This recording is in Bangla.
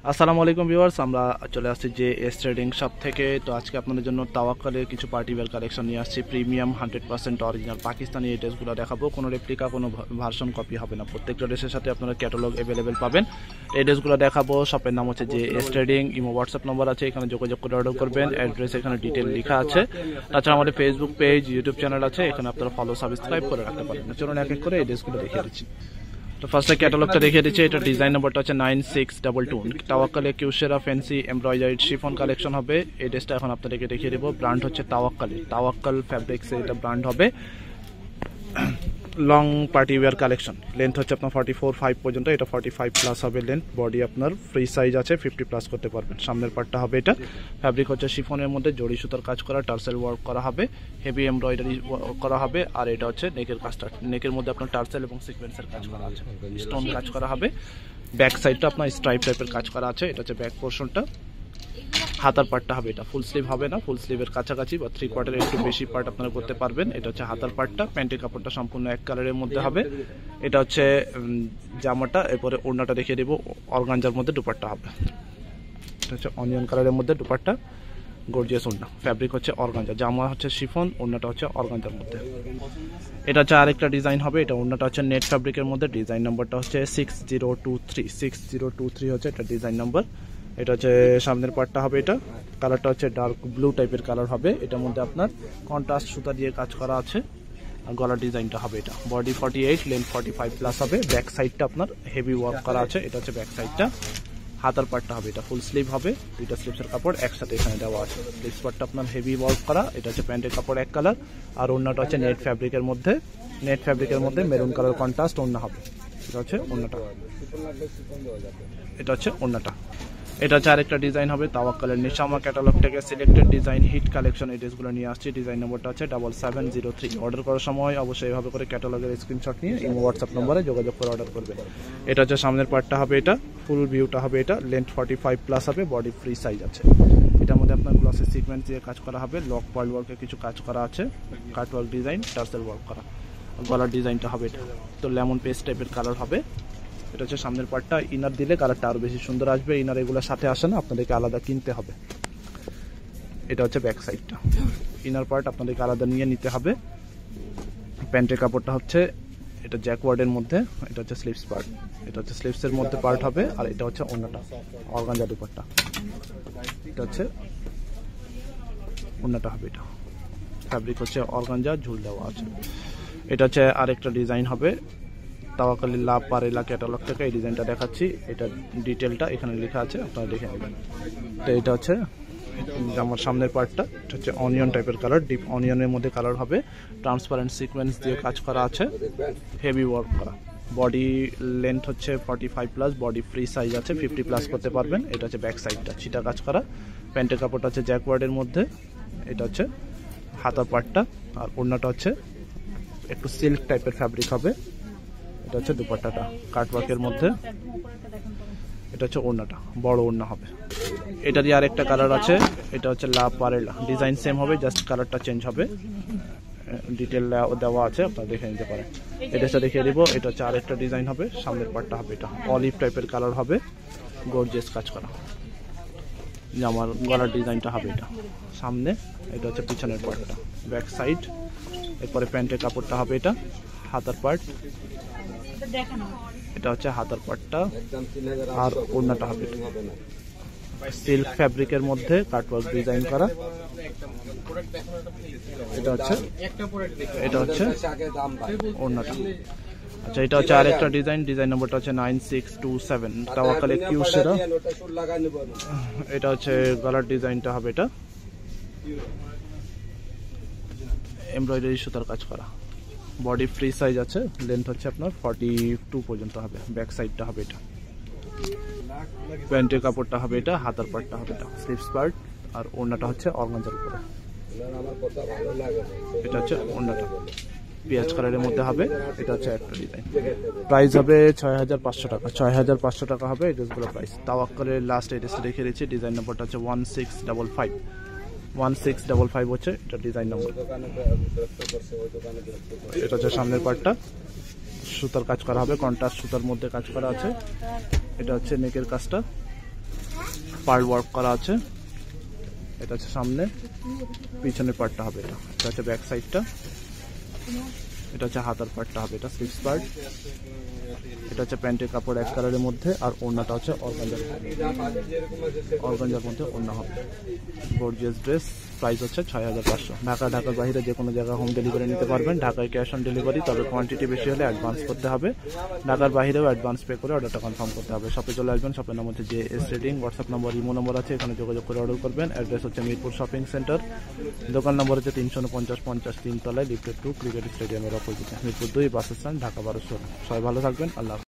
আসসালামু আলাইকুম ভিউয়ার্স, আমরা চলে আসছি যে এস ট্রেডিং শপ থেকে। তো আজকে আপনাদের জন্য তাওয়াক্কালের কিছু পার্টিওয়্যার কালেকশন নিয়ে আসছি। প্রিমিয়াম 100% অরিজিনাল পাকিস্তানি এই ড্রেসগুলো দেখাবো। কোনো রেপ্লিকা, কোনো ভার্সন কপি হবে না। প্রত্যেকটা ড্রেসের সাথে আপনারা ক্যাটালগ অ্যাভেলেবেল পাবেন। এই ড্রেসগুলো দেখাবো। শপের নাম হচ্ছে যে এস ট্রেডিং। ইমো হোয়াটসঅ্যাপ নম্বর আছে, এখানে যোগাযোগ করে অর্ডার করবেন। অ্যাড্রেস এখানে ডিটেল লেখা আছে। তাছাড়া আমাদের ফেসবুক পেজ, ইউটিউব চ্যানেল আছে, এখানে আপনারা ফলো সাবস্ক্রাইব করে রাখতে পারেন। চলুন এক এক করে এই ড্রেসগুলো দেখিয়ে দিচ্ছি। তো ফার্স্টে ক্যাটালগটা দেখিয়ে দিচ্ছি। এটা ডিজাইন নাম্বারটা হচ্ছে 9622। তাওয়াক্কালে কিউশেরা ফ্যান্সি এমব্রয়ডারিড শিফন কালেকশন হবে। এই ড্রেসটা এখন আপনাদেরকে দেখিয়ে দেবো। ব্র্যান্ড হচ্ছে তাওয়াক্কাল ফ্যাব্রিক্সে এটা ব্র্যান্ড হবে। Long party wear collection. Length হচ্ছে আপনার 44.5 পর্যন্ত, এটা 45 প্লাস হবে লেন্থ। বডি আপনার ফ্রি সাইজ আছে, 50 প্লাস করতে পারবেন। সামনের পার্টটা হবে এটা। ফ্যাব্রিক হচ্ছে শিফনের মধ্যে জড়ি সুতার কাজ করা, টার্সেল ওয়ার্ক করা হবে, হেভি এমব্রয়ডারি করা হবে। আর এটা হচ্ছে নেকের কাজটা, নেকের মধ্যে আপনার টার্সেল এবং সিকোয়েন্সের কাজ করা আছে, স্টোন কাজ করা হবে। ব্যাক সাইডটা আপনার স্ট্রাইপ টাইপের কাজ করা আছে। এটা হচ্ছে ব্যাক পোর্শনটা। হাতার পার্টটা হবে এটা, ফুল স্লিভ হবে না, ফুল স্লিভের কাছাকাছি বা 3/4 একটু বেশি পার্ট আপনারা করতে পারবেন। এটা হচ্ছে হাতার পার্টটা। প্যান্টের কাপড়টা সম্পূর্ণ এক কালারের মধ্যে হবে। এটা হচ্ছে জামাটা। এরপরে ওড়নাটা দেখিয়ে দেবো। অর্গানজার মধ্যে দুপাট্টা হবে। এটা হচ্ছে অনিয়ন কালারের মধ্যে দুপাট্টা, গর্জিয়াস ওড়না। ফ্যাব্রিক হচ্ছে অর্গানজা, জামা হচ্ছে শিফন, ওড়নাটা হচ্ছে অর্গানজার মধ্যে। এটা হচ্ছে আরেকটা ডিজাইন হবে। এটা ওড়নাটা হচ্ছে নেট ফ্যাব্রিকের মধ্যে। ডিজাইন নাম্বারটা হচ্ছে 6023 হচ্ছে এটা ডিজাইন নাম্বার। এটা হচ্ছে সামনের পার্টটা হবে। এটা কালারটা হচ্ছে ডার্ক ব্লু টাইপের কালার হবে। এটার মধ্যে আপনার কন্ট্রাস্ট সুতা দিয়ে কাজ করা আছে। আর গলার ডিজাইনটা হবে এটা। বডি 48, লেন্থ 45 প্লাস হবে। ব্যাক সাইডটা আপনার হেভি ওয়ার্ক করা আছে। এটা হচ্ছে ব্যাক সাইডটা। হাতার পার্টটা হবে এটা, ফুল স্লিভ হবে। দুইটা স্লিভসের কাপড় একসাথে এখানে দেওয়া আছে। স্লিভস পার্টটা আপনার হেভি ওয়ার্ক করা। এটা হচ্ছে প্যান্টের কাপড় এক কালার। আর ওড়নাটা হচ্ছে নেট ফ্যাব্রিকের মধ্যে। নেট ফ্যাব্রিকের মধ্যে মেরুন কালার কন্ট্রাস্ট ওড়না হবে। এটা হচ্ছে ওড়নাটা। এটা হচ্ছে ওড়নাটা। এটা হচ্ছে আরেকটা ডিজাইন হবে। তাওয়াক্কালের নিশামা ক্যাটালগ থেকে সিলেক্টেড ডিজাইন হিট কালেকশন এই ড্রেসগুলো নিয়ে আসছি। ডিজাইন নম্বরটা হচ্ছে 7703। অর্ডার করার সময় অবশ্যই এভাবে করে ক্যাটালগের স্ক্রিনশট নিয়ে ইমো হোয়াটসঅ্যাপ নম্বরে যোগাযোগ করে অর্ডার করবে। এটা হচ্ছে সামনের পার্টটা হবে এটা, ফুল ভিউটা হবে এটা। লেন্থ 45 প্লাস হবে, বডি ফ্রি সাইজ আছে। এটার মধ্যে আপনার গ্লসের সিকোয়েন্স দিয়ে কাজ করা হবে। লক পার্ল ওয়ার্কের কিছু কাজ করা আছে, কাট ওয়ার্ক ডিজাইন, টার্সেল ওয়ার্ক করা। গলার ডিজাইনটা হবে এটা, তো লেমন পেস্ট টাইপের কালার হবে। এটা হচ্ছে সামনের পার্টটা। ইনার দিলে কালারটা আরো বেশি সুন্দর আসবে। ইনার এগুলো সাথে আসে না, আপনাদেরকে আলাদা কিনতে হবে। এটা হচ্ছে ব্যাক সাইডটা। ইনার পার্ট আপনাদেরকে আলাদা নিয়ে নিতে হবে। প্যান্টের কাপড়টা হচ্ছে এটা জ্যাকওয়ার্ডের মধ্যে। এটা হচ্ছে স্লিভস পার্ট। এটা হচ্ছে স্লিভসের মধ্যে পার্ট হবে। আর এটা হচ্ছে ওড়নাটা, অর্গানজা দুপাট্টা। এটা হচ্ছে ওড়নাটা হবে এটা। ফ্যাব্রিক হচ্ছে অর্গানজা, ঝুল দেওয়া আছে। এটা হচ্ছে আরেকটা ডিজাইন হবে। তাওয়াক্কাল লাভ পারেলা ক্যাটালগ থেকে এই ডিজাইনটা দেখাচ্ছি। এটা ডিটেলটা এখানে লেখা আছে, আপনারা দেখে নেবেন। তো এটা হচ্ছে আমার সামনের পার্টটা। এটা হচ্ছে অনিয়ন টাইপের কালার, ডিপ অনিয়নের মধ্যে কালার হবে। ট্রান্সপারেন্ট সিকোয়েন্স দিয়ে কাজ করা আছে, হেভি ওয়ার্ক করা। বডি লেন্থ হচ্ছে 45 প্লাস, বডি ফ্রি সাইজ আছে, 50 প্লাস করতে পারবেন। এটা হচ্ছে ব্যাক সাইডটা, ছিটা কাজ করা। প্যান্টের কাপড়টা হচ্ছে জ্যাকওয়ার্ডের মধ্যে। এটা হচ্ছে হাতার পার্টটা। আর ওড়নাটা হচ্ছে একটু সিল্ক টাইপের ফ্যাব্রিক হবে। এটা হচ্ছে দুপাট্টাটা কাটওয়ার্কের মধ্যে। এটা হচ্ছে ওড়নাটা, বড় ওড়না হবে। এটারই আরেকটা কালার আছে। এটা হচ্ছে লাভ পারেলা, ডিজাইন সেম হবে, জাস্ট কালারটা চেঞ্জ হবে। ডিটেল দেওয়া আছে, আপনারা দেখে নিতে পারেন। এটা দেখিয়ে দিব। এটা হচ্ছে আরেকটা ডিজাইন হবে। সামনের পার্টটা হবে এটা, অলিভ টাইপের কালার হবে, গর্জিয়াস কাজ করা। জামার গলার ডিজাইনটা হবে এটা সামনে। এটা হচ্ছে পিছনের পার্টটা, ব্যাক সাইড। এরপরে প্যান্টের কাপড়টা হবে এটা, হাতার পার্ট। এটা হচ্ছে হাতার পাটটা। আর ওড়নাটা হবে সিল্ক ফ্যাব্রিকের মধ্যে কাটওয়ার্ক ডিজাইন করা। এটা হচ্ছে ওড়নাটা। আচ্ছা, এটা হচ্ছে আরেকটা ডিজাইন। ডিজাইন নম্বরটা হচ্ছে 9627। তাওয়াক্কালে কিউশেরা। এটা হচ্ছে গলার ডিজাইনটা হবে এটা, এমব্রয়ডারি সুতার কাজ করা। বডি ফ্রি সাইজ আছে। লেন্থ হচ্ছে আপনার 42 পর্যন্ত হবে। ব্যাক সাইডটা হবে এটা। প্যান্টের কাপড়টা হবে এটা, হাতার পার্টটা হবে এটা, স্লিভস পার্ট। আর ওড়নাটা হচ্ছে অর্গানজার উপরে। এটা হচ্ছে ওড়নাটা, পেঁয়াজ কালারের মধ্যে হবে। এটা হচ্ছে একটা ডিজাইন। প্রাইস হবে 6500 টাকা। 6500 টাকা হবে এই ড্রেসগুলো প্রাইস। তাওয়াক্কালের লাস্ট এই ড্রেসটা রেখে দিচ্ছি। ডিজাইন নাম্বারটা হচ্ছে 1655। 1655 হচ্ছে এটা ডিজাইন নাম্বার। এটা হচ্ছে সামনের পার্টটা, সুতার কাজ করা হবে, কন্ট্রাস্ট সুতার মধ্যে কাজ করা আছে। এটা হচ্ছে নেকের কাজটা। পার্ল ওয়ার্ক করা আছে। এটা হচ্ছে সামনে, পিছনের পার্টটা হবে এটা। এটা হচ্ছে ব্যাক সাইডটা, এটা হচ্ছে হাতার পার্টটা হবে, এটা স্লিভস পার্ট। এটা হচ্ছে প্যান্টের কাপড় এক কালারের মধ্যে, আর ওড়নাটা হচ্ছে অর্গানজার মধ্যে ওড়না হবে। গর্জিয়াস ড্রেস, প্রাইস হচ্ছে 6500। ঢাকার বাইরে যে কোনো জায়গায় হোম ডেলিভারি নিতে পারবেন। ঢাকায় ক্যাশ অন ডেলিভারি, তবে কোয়ান্টিটি বেশি হলে অ্যাডভান্স করতে হবে। ঢাকার বাইরেও অ্যাডভান্স পে করে অর্ডারটা কনফার্ম করতে হবে। শপে চলে আসবেন, শপের নাম হচ্ছে JS trading. WhatsApp number, imo number আছে, এখানে যোগাযোগ করে অর্ডার করবেন। অ্যাড্রেস হচ্ছে মিরপুর শপিং সেন্টার, দোকান নম্বর হচ্ছে 349 3 তলায়, লিফটেড 2, ক্রিকেট স্টেডিয়ামের অপোজিটে, মিরপুর 2 বাস স্ট্যান্ড, ঢাকা 1200। সবাই ভালো থাকবেন, আল্লাহ হাফেজ।